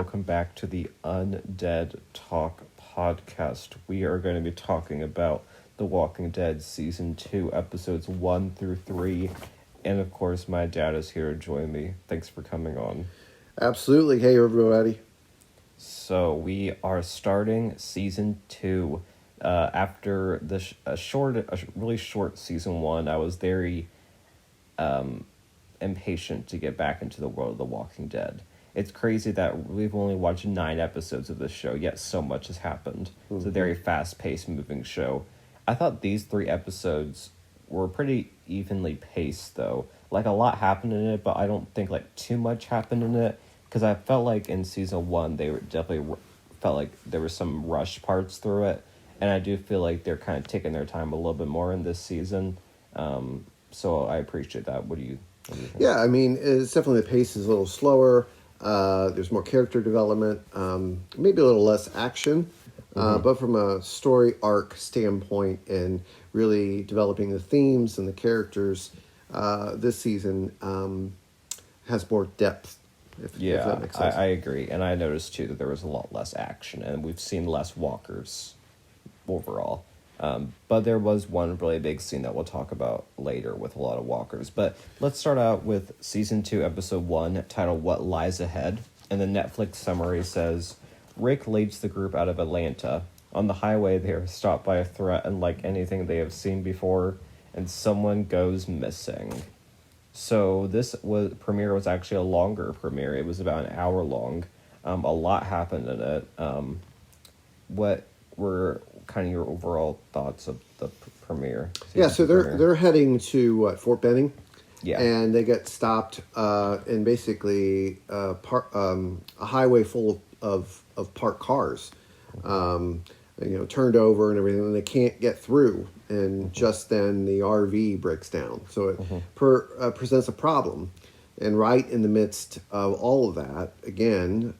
welcome back to the UNDEAD Talk podcast. We are going to be talking about The Walking Dead Season 2, Episodes 1 through 3, and of course my dad is here to join me. Thanks for coming on. Absolutely. Hey, everybody. So we are starting Season 2. After a really short Season 1, I was very impatient to get back into the world of The Walking Dead. It's crazy that we've only watched 9 episodes of this show, yet so much has happened. Mm-hmm. It's a very fast-paced, moving show. I thought these 3 episodes were pretty evenly paced, though. Like, a lot happened in it, but I don't think, like, too much happened in it. Because I felt like in Season 1, they were definitely felt like there were some rush parts through it. And I do feel like they're kind of taking their time a little bit more in this season. So I appreciate that. What do you think? Yeah, I mean, it's definitely the pace is a little slower. There's more character development, maybe a little less action. But from a story arc standpoint and really developing the themes and the characters, this season has more depth, if that makes sense. I agree. And I noticed, too, that there was a lot less action. And we've seen less walkers overall. But there was one really big scene that we'll talk about later with a lot of walkers. But let's start out with Season 2, Episode 1, titled What Lies Ahead. And the Netflix summary says, Rick leads the group out of Atlanta. On the highway, they are stopped by a threat unlike anything they have seen before, and someone goes missing. So this premiere was actually a longer premiere. It was about an hour long. A lot happened in it. What were kind of your overall thoughts of the premiere? Yeah, so they're heading to Fort Benning. Yeah, and they get stopped in basically a highway full of parked cars, turned over and everything, and they can't get through. And just then the RV breaks down, so it presents a problem. And right in the midst of all of that, again,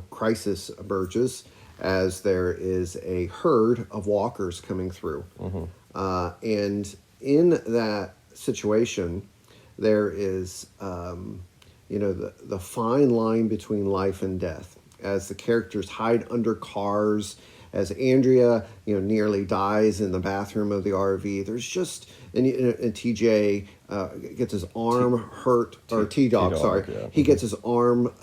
crisis emerges as there is a herd of walkers coming through. And in that situation, there is, the fine line between life and death. As the characters hide under cars, as Andrea, nearly dies in the bathroom of the RV. There's just, and TJ gets his arm hurt, or T-Dog, sorry. Yeah. He gets his arm,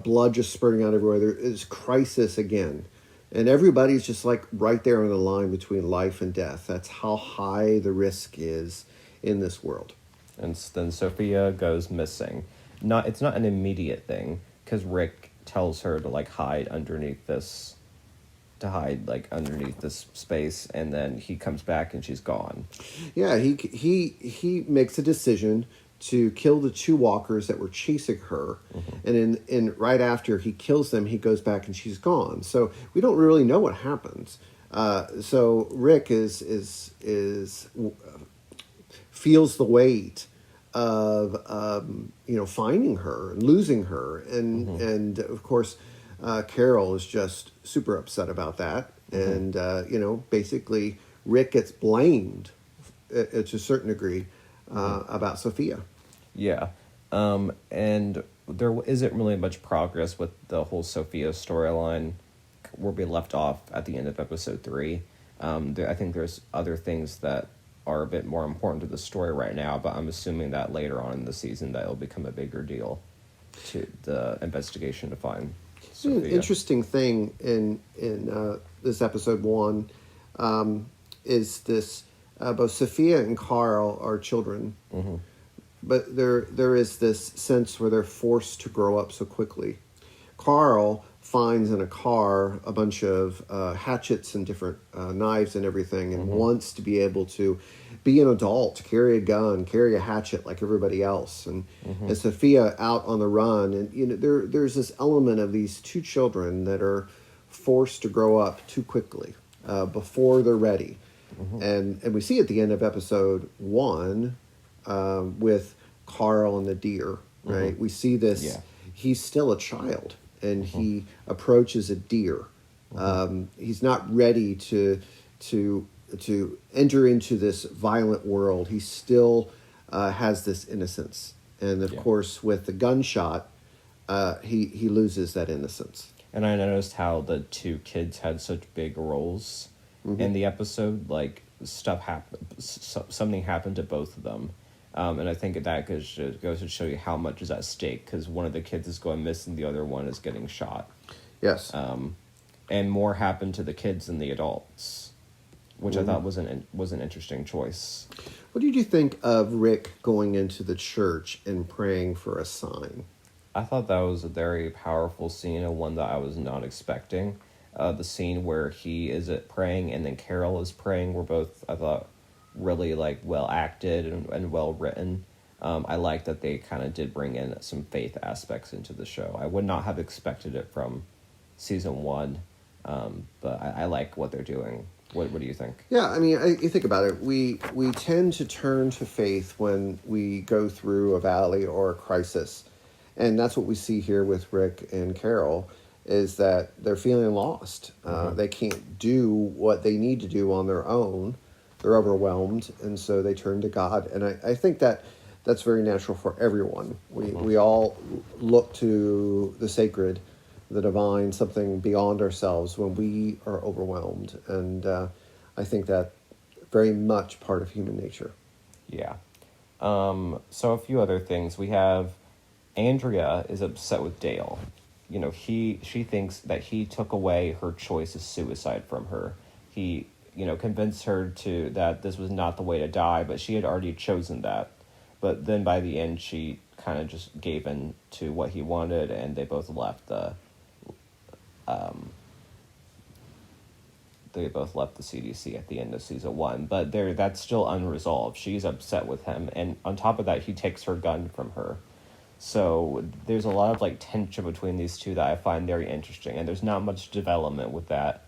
blood just spurting out everywhere. There is crisis again. And everybody's just like right there on the line between life and death. That's how high the risk is in this world. And then Sophia goes missing. It's not an immediate thing, because Rick tells her to hide underneath this space, and then he comes back and she's gone. Yeah, he makes a decision to kill the 2 walkers that were chasing her, and in right after he kills them, he goes back and she's gone. So we don't really know what happens. So Rick feels the weight of finding her and losing her, and of course Carol is just super upset about that, and basically Rick gets blamed to a certain degree about Sophia. Yeah, and there isn't really much progress with the whole Sophia storyline where we left off at the end of episode 3. I think there's other things that are a bit more important to the story right now, but I'm assuming that later on in the season that it'll become a bigger deal to the investigation to find Sophia. An interesting thing in this episode 1 is this, both Sophia and Carl are children, but there is this sense where they're forced to grow up so quickly. Carl finds in a car a bunch of hatchets and different knives and everything, and wants to be able to be an adult, carry a gun, carry a hatchet like everybody else. And Sophia out on the run, and there's this element of these 2 children that are forced to grow up too quickly before they're ready. And we see at the end of episode 1 with Carl and the deer, right? We see this. Yeah. He's still a child, and he approaches a deer. He's not ready to enter into this violent world. He still has this innocence. And of course, with the gunshot, he loses that innocence. And I noticed how the two kids had such big roles in the episode. Like stuff happened, something happened to both of them, and I think that goes to show you how much is at stake. Because one of the kids is going missing, the other one is getting shot. Yes. And more happened to the kids than the adults, which I thought was an interesting choice. What did you think of Rick going into the church and praying for a sign? I thought that was a very powerful scene and one that I was not expecting. The scene where he is praying and then Carol is praying were both, I thought, really well acted and well written. I like that they kind of did bring in some faith aspects into the show. I would not have expected it from season 1, but I like what they're doing. What do you think? Yeah, I mean, you think about it. We tend to turn to faith when we go through a valley or a crisis. And that's what we see here with Rick and Carol, is that they're feeling lost. They can't do what they need to do on their own. They're overwhelmed, and so they turn to God. And I think that's very natural for everyone. We all look to the sacred, the divine, something beyond ourselves when we are overwhelmed. And I think that very much part of human nature. Yeah. So a few other things. We have Andrea is upset with Dale. She thinks that he took away her choice of suicide from her. He, convinced her that this was not the way to die, but she had already chosen that. But then by the end, she kind of just gave in to what he wanted, and they both left the CDC at the end of season 1. But that's still unresolved. She's upset with him, and on top of that, he takes her gun from her. So there's a lot of tension between these two that I find very interesting, and there's not much development with that,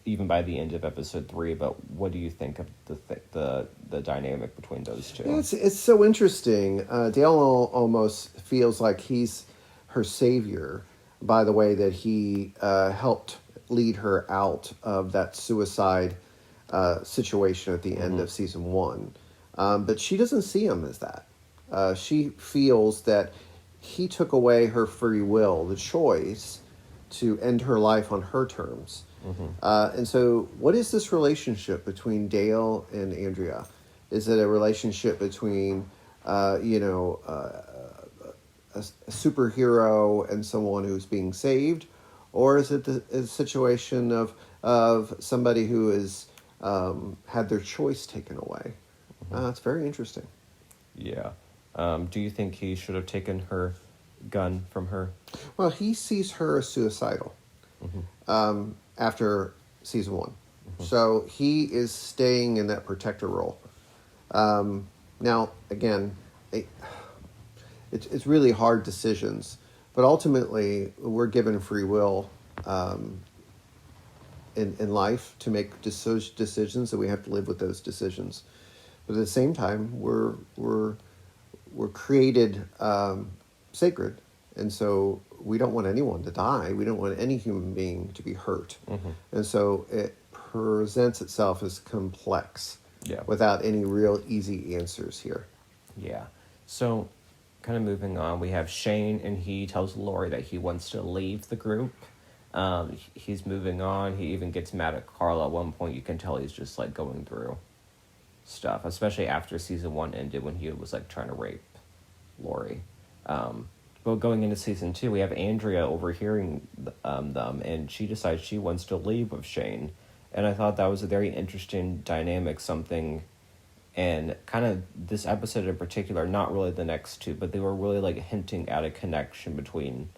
even by the end of episode 3. But what do you think of the dynamic between those two? Yeah, it's so interesting. Dale almost feels like he's her savior by the way that he helped lead her out of that suicide situation at the end of season 1, but she doesn't see him as that. She feels that he took away her free will, the choice to end her life on her terms. And so what is this relationship between Dale and Andrea? Is it a relationship between, a superhero and someone who's being saved? Or is it a situation of somebody who has had their choice taken away? It's very interesting. Yeah. Do you think he should have taken her gun from her? Well, he sees her as suicidal after season 1. So he is staying in that protector role. Now, again, it's really hard decisions, but ultimately we're given free will in life to make decisions, and we have to live with those decisions. But at the same time, we're created sacred, and so we don't want anyone to die. We don't want any human being to be hurt. And so it presents itself as complex without any real easy answers here. Yeah. So kind of moving on, we have Shane, and he tells Lori that he wants to leave the group. He's moving on. He even gets mad at Carla at one point. You can tell he's just going through stuff, especially after season 1 ended when he was trying to rape Lori. But going into season 2, we have Andrea overhearing them, and she decides she wants to leave with Shane. And I thought that was a very interesting dynamic, and kind of this episode in particular, not really the next two, but they were really hinting at a connection between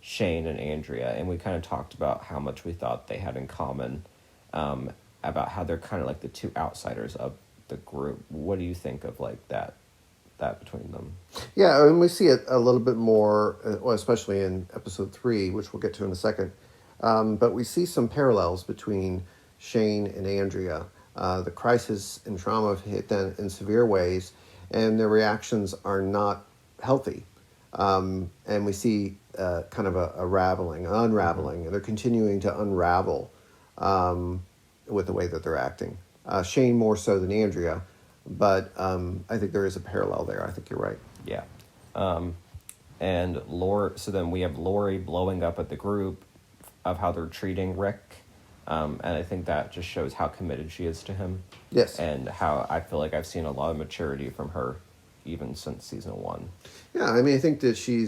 Shane and Andrea, and we kind of talked about how much we thought they had in common, about how they're kind of the two outsiders of the group. What do you think of that between them? Yeah, and we see it a little bit more, especially in episode 3, which we'll get to in a second. But we see some parallels between Shane and Andrea. The crisis and trauma have hit them in severe ways, and their reactions are not healthy. And we see kind of an unraveling, and they're continuing to unravel with the way that they're acting. Shane more so than Andrea, but I think there is a parallel there. I think you're right. Yeah. And so then we have Lori blowing up at the group of how they're treating Rick. And I think that just shows how committed she is to him. Yes. And how I feel like I've seen a lot of maturity from her even since season 1. Yeah, I mean, I think that she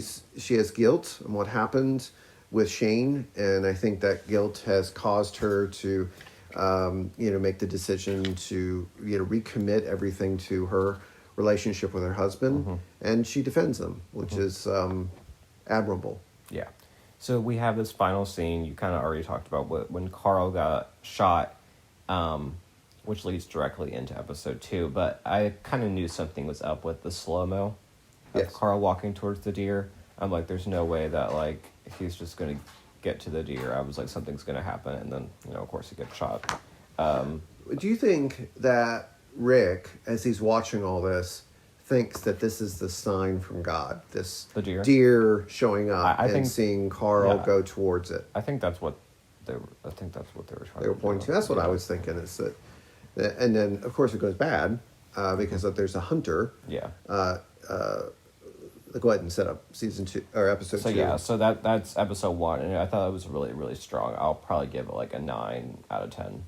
has guilt on what happened with Shane, and I think that guilt has caused her to, make the decision to, recommit everything to her relationship with her husband, and she defends them, which is admirable. Yeah. So we have this final scene you kind of already talked about when Carl got shot, which leads directly into episode 2. But I kind of knew something was up with the slow-mo of Carl walking towards the deer. I'm like, there's no way that, like, he's just going to get to the deer. I was like, something's going to happen. And then, of course, he gets shot. Do you think that Rick, as he's watching all this, thinks that this is the sign from God? The deer showing up I and think, seeing Carl go towards it. I think that's what they were trying to do. They were pointing to. That's what I was thinking. Is that, and then of course it goes bad because there's a hunter. Yeah. Go ahead and set up season 2 or episode 2. So yeah, so that's episode 1, and I thought it was really, really strong. I'll probably give it like a 9 out of 10.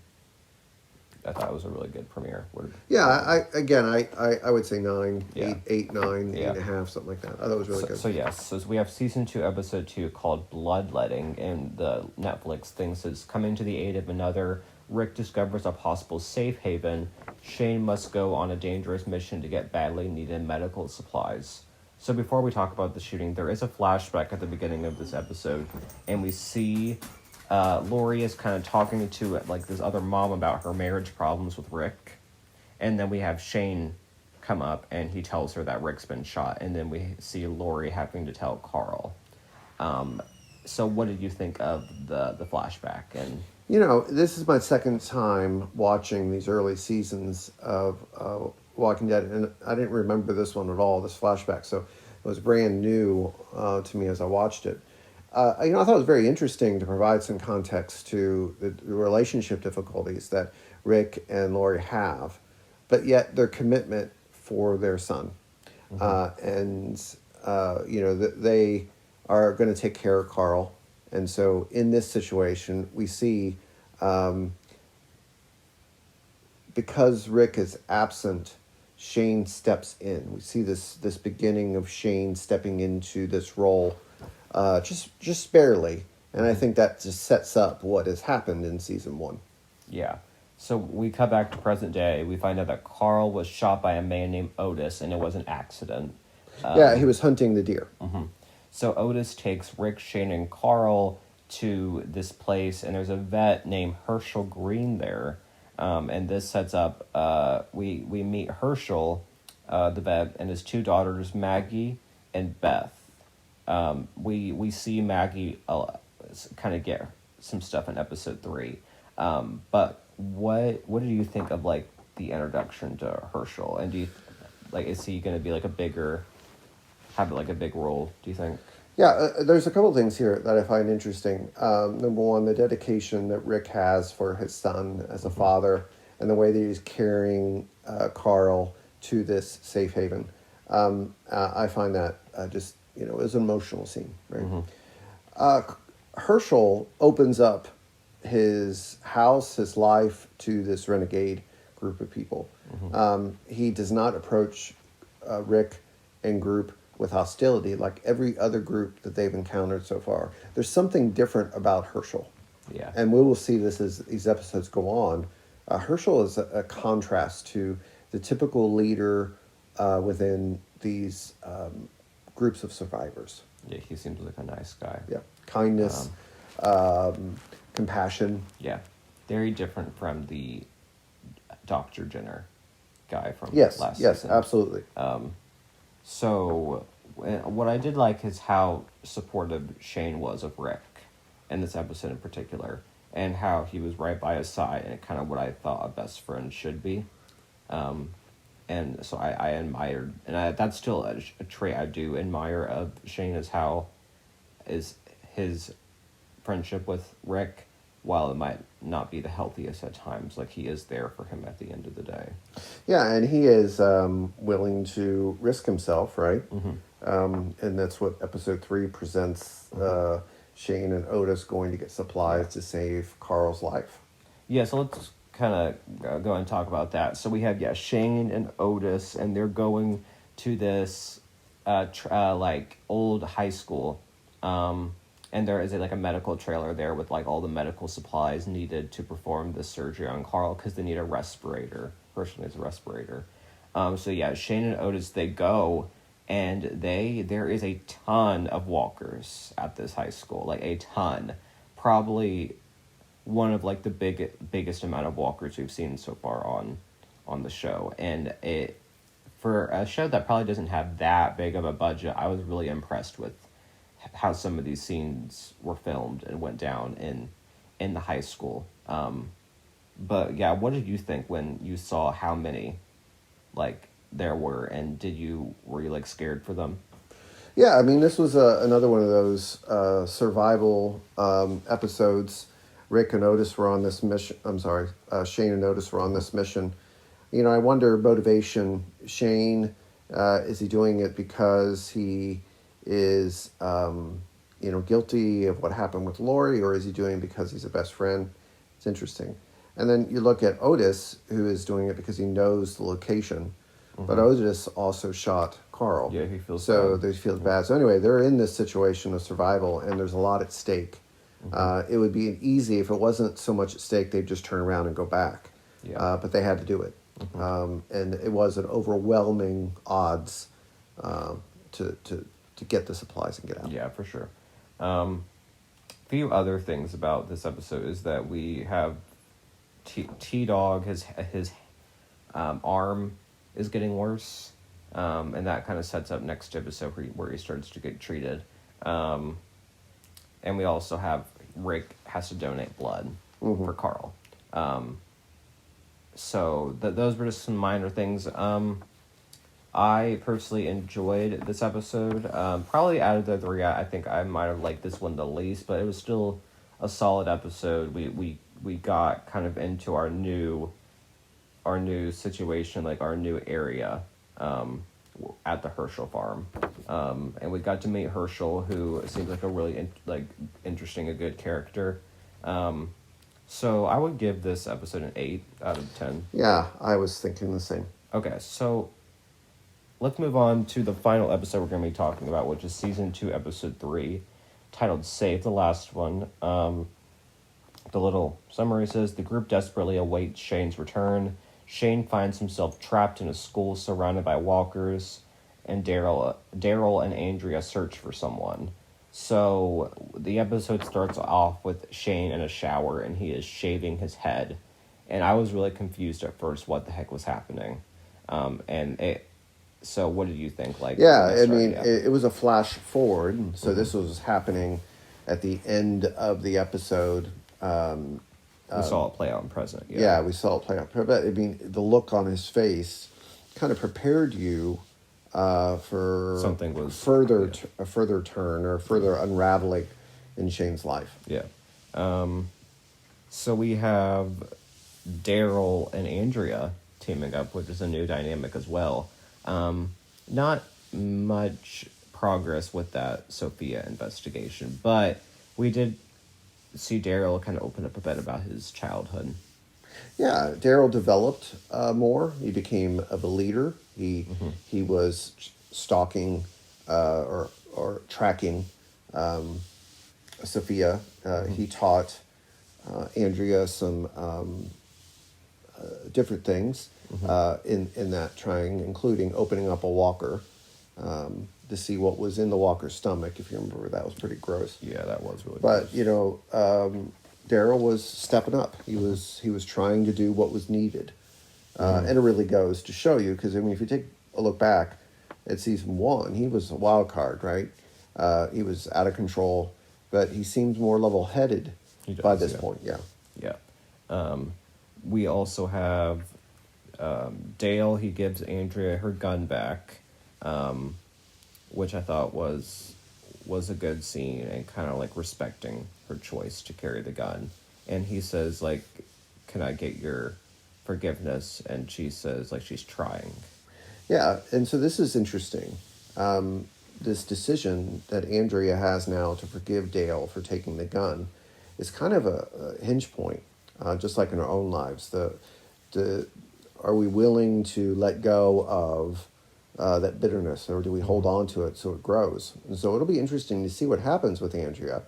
I thought it was a really good premiere. Yeah, I would say 9, Yeah. 8, 9, Yeah. 8.5, something like that. I thought it was really good. So yes, so we have season 2, episode 2 called Bloodletting, and the Netflix thing says, coming to the aid of another, Rick discovers a possible safe haven. Shane must go on a dangerous mission to get badly needed medical supplies. So before we talk about the shooting, there is a flashback at the beginning of this episode, and we see Lori is kind of talking to like this other mom about her marriage problems with Rick, and then we have Shane come up and he tells her that Rick's been shot, and then we see Lori having to tell Carl. So what did you think of the flashback? And this is my second time watching these early seasons of Walking Dead, and I didn't remember this one at all, this flashback, so it was brand new to me as I watched it. I thought it was very interesting to provide some context to the relationship difficulties that Rick and Lori have, but yet their commitment for their son. They are going to take care of Carl. And so in this situation, we see, because Rick is absent, Shane steps in. We see this beginning of Shane stepping into this role, just barely, and I think that just sets up what has happened in season 1. Yeah, so we cut back to present day. We find out that Carl was shot by a man named Otis, and it was an accident. He was hunting the deer. So Otis takes Rick, Shane, and Carl to this place, and there's a vet named Herschel Green there. And this sets up, we meet Herschel, the vet, and his 2 daughters, Maggie and Beth. We see Maggie kind of get some stuff in episode 3. But what do you think of like the introduction to Herschel? And do you is he going to be like have like a big role? Do you think? Yeah, there's a couple of things here that I find interesting. Number one, the dedication that Rick has for his son as a father, and the way that he's carrying Carl to this safe haven. I find that just it was an emotional scene, right? Herschel opens up his house, his life to this renegade group of people. He does not approach Rick and group with hostility like every other group that they've encountered so far. There's something different about Herschel. Yeah. And we will see this as these episodes go on. Herschel is a contrast to the typical leader within these groups of survivors. Yeah, he seems like a nice guy. Yeah, kindness, compassion. Yeah, very different from the Dr. Jenner guy from Yes, last yes, season. absolutely. So what I did like is how supportive Shane was of Rick in this episode in particular, and how he was right by his side, and kind of what I thought a best friend should be. And so I admired, and that's still a trait I do admire of Shane, is his friendship with Rick, while it might not be the healthiest at times, like he is there for him at the end of the day. Yeah, and he is willing to risk himself, right? And that's what episode 3 presents. Shane and Otis going to get supplies to save Carl's life. Yeah, so let's kind of go and talk about that. So we have, Shane and Otis, and they're going to this like old high school, and there is a medical trailer there with like all the medical supplies needed to perform the surgery on Carl because they need a respirator. Person needs a respirator. So Shane and Otis, they go, and there is a ton of walkers at this high school, like a ton, probably one of like the biggest amount of walkers we've seen so far on the show. And it, for a show that probably doesn't have that big of a budget, I was really impressed with how some of these scenes were filmed and went down in the high school. But yeah, what did you think when you saw how many like there were, and were you like scared for them? Yeah, I mean, this was another one of those survival episodes. Rick and Otis were on this mission. I'm sorry, Shane and Otis were on this mission. You know, I wonder motivation. Shane, is he doing it because he is, guilty of what happened with Lori, or is he doing it because he's a best friend? It's interesting. And then you look at Otis, who is doing it because he knows the location. But Otis also shot Carl. Yeah, he feels so bad. They feel bad. So anyway, they're in this situation of survival, and there's a lot at stake. It would be easy if it wasn't so much at stake. They'd just turn around and go back. Yeah. But they had to do it, and it was an overwhelming odds to get the supplies and get out. Yeah, for sure. Few other things about this episode is that we have T-Dog, his arm is getting worse, and that kind of sets up next episode where he starts to get treated. And we also have Rick has to donate blood for Carl. So those were just some minor things. I personally enjoyed this episode. Probably out of the three, I think I might have liked this one the least, but it was still a solid episode. We got kind of into our new situation, like our new area, at the Herschel farm, and we got to meet Herschel, who seems like a really interesting, a good character. So I would give this episode an 8 out of 10. Yeah, I was thinking the same. Okay, so let's move on to the final episode we're going to be talking about, which is season 2, episode 3, titled "Save the Last One." The little summary says the group desperately awaits Shane's return. Shane finds himself trapped in a school surrounded by walkers, and Daryl and Andrea search for someone. So the episode starts off with Shane in a shower, and he is shaving his head. And I was really confused at first what the heck was happening. So what did you think? It was a flash forward. So this was happening at the end of the episode. We saw it play out in present. Yeah, we saw it play out. But I mean, the look on his face kind of prepared you for something was a further turn or further unraveling in Shane's life. Yeah. So we have Daryl and Andrea teaming up, which is a new dynamic as well. Not much progress with that Sophia investigation, but we did see Daryl kind of open up a bit about his childhood. Yeah, Daryl developed more. He became a leader. He was stalking or tracking Sophia. He taught Andrea some different things in that trying, including opening up a walker to see what was in the walker's stomach. If you remember, that was pretty gross. Yeah, that was really gross. But, Daryl was stepping up. He was trying to do what was needed. And it really goes to show you, because, I mean, if you take a look back at season 1, he was a wild card, right? He was out of control, but he seems more level-headed by this point, yeah. Yeah. We also have Dale. He gives Andrea her gun back, which I thought was a good scene, and kind of like respecting her choice to carry the gun. And he says, like, can I get your forgiveness? And she says, like, she's trying. Yeah, and so this is interesting. this decision that Andrea has now to forgive Dale for taking the gun is kind of a hinge point, just like in our own lives. Are we willing to let go of that bitterness, or do we hold on to it so it grows? And so it'll be interesting to see what happens with Andrea,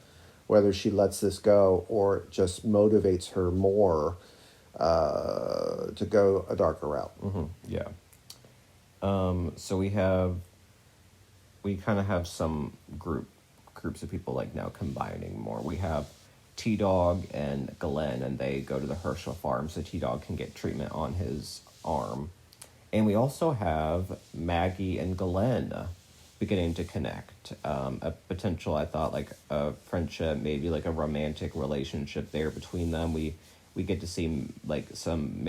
whether she lets this go or it just motivates her more to go a darker route. Mm-hmm. Yeah. So we kind of have some groups of people like now combining more. We have T-Dog and Glenn, and they go to the Herschel farm so T-Dog can get treatment on his arm. And we also have Maggie and Glenn beginning to connect. A potential, I thought, like a friendship, maybe like a romantic relationship there between them. We get to see like some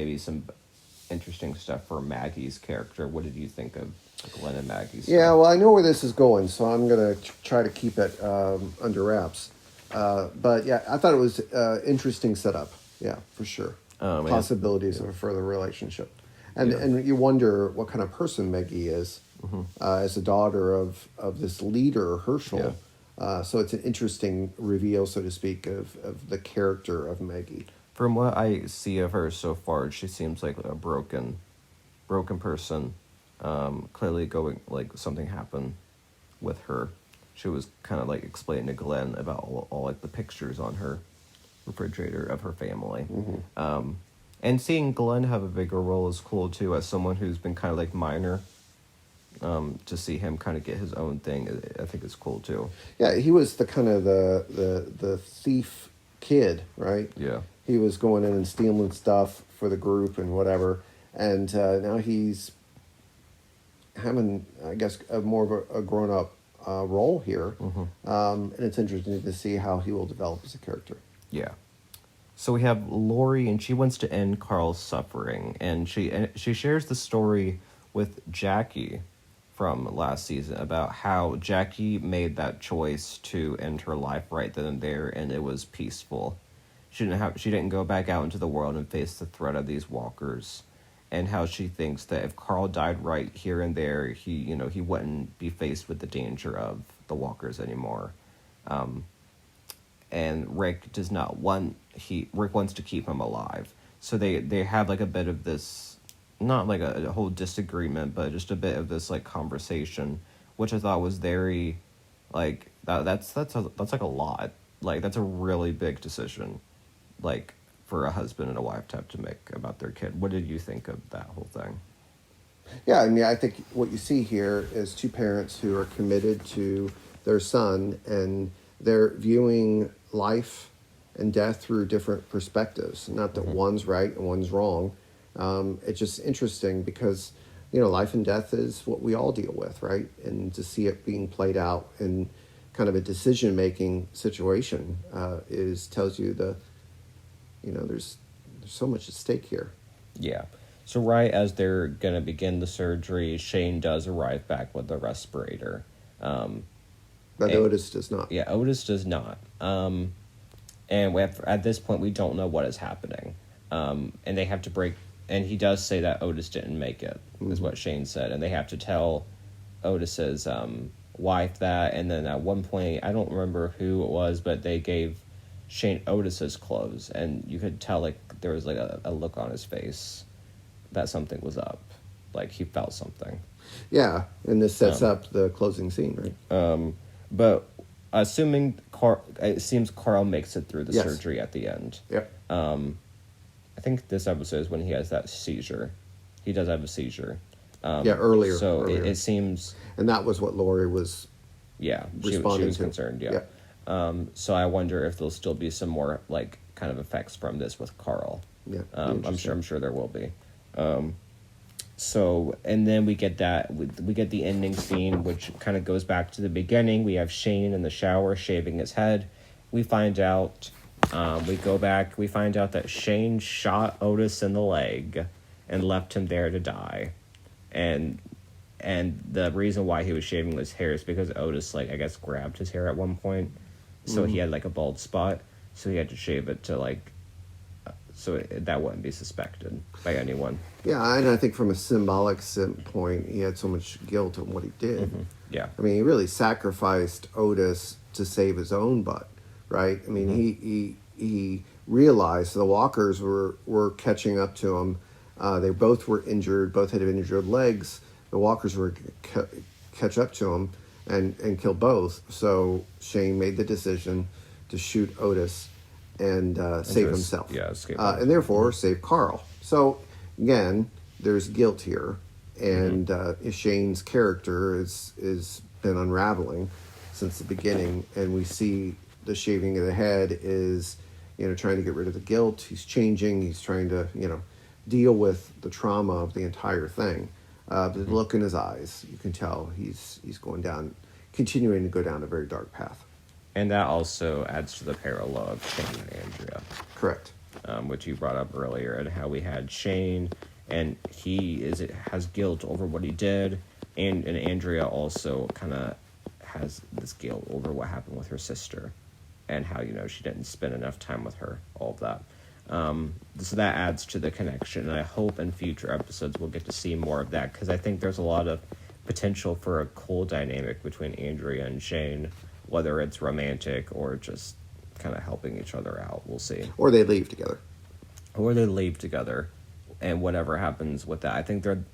interesting stuff for Maggie's character. What did you think of Glenn and Maggie's Yeah, stuff? well, I know where this is going, so I'm going to try to keep it under wraps. But yeah, I thought it was interesting setup. Yeah, for sure. Possibilities of a further relationship. And you wonder what kind of person Maggie is as a daughter of this leader, Herschel. Yeah. So it's an interesting reveal, so to speak, of the character of Maggie. From what I see of her so far, she seems like a broken person. Clearly going, like, something happened with her. She was kind of like explaining to Glenn about all like the pictures on her refrigerator of her family. Mm-hmm. And seeing Glenn have a bigger role is cool too, as someone who's been kind of like minor. To see him kind of get his own thing, I think is cool too. Yeah, he was the kind of the thief kid, right? Yeah. He was going in and stealing stuff for the group and whatever, and now he's having, I guess, more of a grown-up role here. Mm-hmm. And it's interesting to see how he will develop as a character. Yeah. So we have Lori, and she wants to end Carl's suffering, and she shares the story with Jackie from last season about how Jackie made that choice to end her life right then and there, and it was peaceful. She didn't go back out into the world and face the threat of these walkers, and how she thinks that if Carl died right here and there, he wouldn't be faced with the danger of the walkers anymore. And Rick does not want. Rick wants to keep him alive, so they have like a bit of this, not like a whole disagreement, but just a bit of this like conversation, which I thought was very, like that's like a lot. Like that's a really big decision, like for a husband and a wife to have to make about their kid. What did you think of that whole thing? Yeah, I mean, I think what you see here is two parents who are committed to their son, and they're viewing life and death through different perspectives. Not that one's right and one's wrong. It's just interesting because, life and death is what we all deal with, right? And to see it being played out in kind of a decision-making situation tells you there's so much at stake here. Yeah. So right as they're going to begin the surgery, Shane does arrive back with the respirator. But Otis does not. Yeah, Otis does not. And at this point, we don't know what is happening. And they have to break... And he does say that Otis didn't make it, is what Shane said. And they have to tell Otis's wife that. And then at one point, I don't remember who it was, but they gave Shane Otis's clothes. And you could tell, like, there was, like, a look on his face that something was up. Like, he felt something. Yeah, and this sets up the closing scene, right? But assuming it seems Carl makes it through the surgery at the end. Yep. I think this episode is when he has that seizure. He does have a seizure. Earlier. So it seems... And that was what Lori was responding she was to. Concerned, yeah. So I wonder if there'll still be some more, like, kind of effects from this with Carl. Yeah, I'm sure there will be. So, and then we get the ending scene, which kind of goes back to the beginning. We have Shane in the shower shaving his head. We find out, we find out that Shane shot Otis in the leg and left him there to die. And the reason why he was shaving his hair is because Otis, like, I guess grabbed his hair at one point. So he had, like, a bald spot. So he had to shave it to, like, so that wouldn't be suspected by anyone. Yeah, and I think from a symbolic standpoint, he had so much guilt on what he did. Yeah. I mean, he really sacrificed Otis to save his own butt, right? I mean, he realized the walkers were catching up to him. They both were injured, both had injured legs. The walkers were catch up to him and kill both. So Shane made the decision to shoot Otis and save himself. Yeah, escape. And therefore save Carl. So again, there's guilt here, and Shane's character is been unraveling since the beginning, and we see the shaving of the head is, trying to get rid of the guilt. He's changing. He's trying to, deal with the trauma of the entire thing. The look in his eyes, you can tell he's continuing to go down a very dark path. And that also adds to the parallel of Shane and Andrea. Correct. Which you brought up earlier, and how we had Shane, and has guilt over what he did, and Andrea also kind of has this guilt over what happened with her sister, and how she didn't spend enough time with her, all of that. So that adds to the connection, and I hope in future episodes we'll get to see more of that, because I think there's a lot of potential for a cool dynamic between Andrea and Shane, whether it's romantic or just kind of helping each other out. We'll see. Or they leave together. And whatever happens with that, I think they're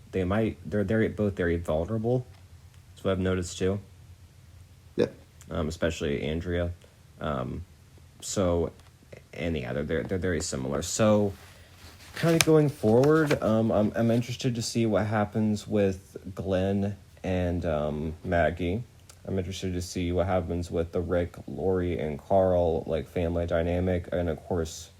both very vulnerable. That's what I've noticed too. Yeah. Especially Andrea. They're very similar. So, kind of going forward, I'm interested to see what happens with Glenn and Maggie. I'm interested to see what happens with the Rick, Lori, and Carl family dynamic, and of course,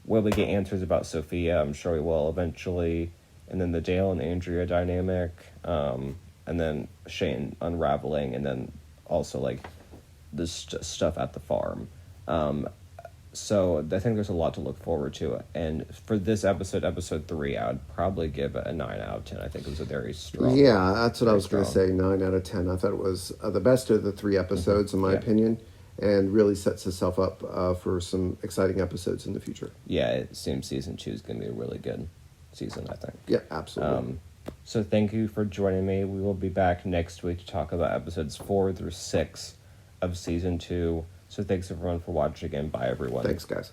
will we get answers about Sophia? I'm sure we will eventually, and then the Dale and Andrea dynamic, and then Shane unraveling, and then also this stuff at the farm. So I think there's a lot to look forward to. And for this episode 3, I would probably give it a 9 out of 10. I think it was a very strong. Yeah, that's what I was going to say. 9 out of 10. I thought it was the best of the 3 episodes, in my opinion, and really sets itself up for some exciting episodes in the future. Yeah, it seems season 2 is going to be a really good season, I think. Yeah, absolutely. So thank you for joining me. We will be back next week to talk about episodes 4 through 6 of season 2. So thanks everyone for watching, and bye everyone. Thanks, guys.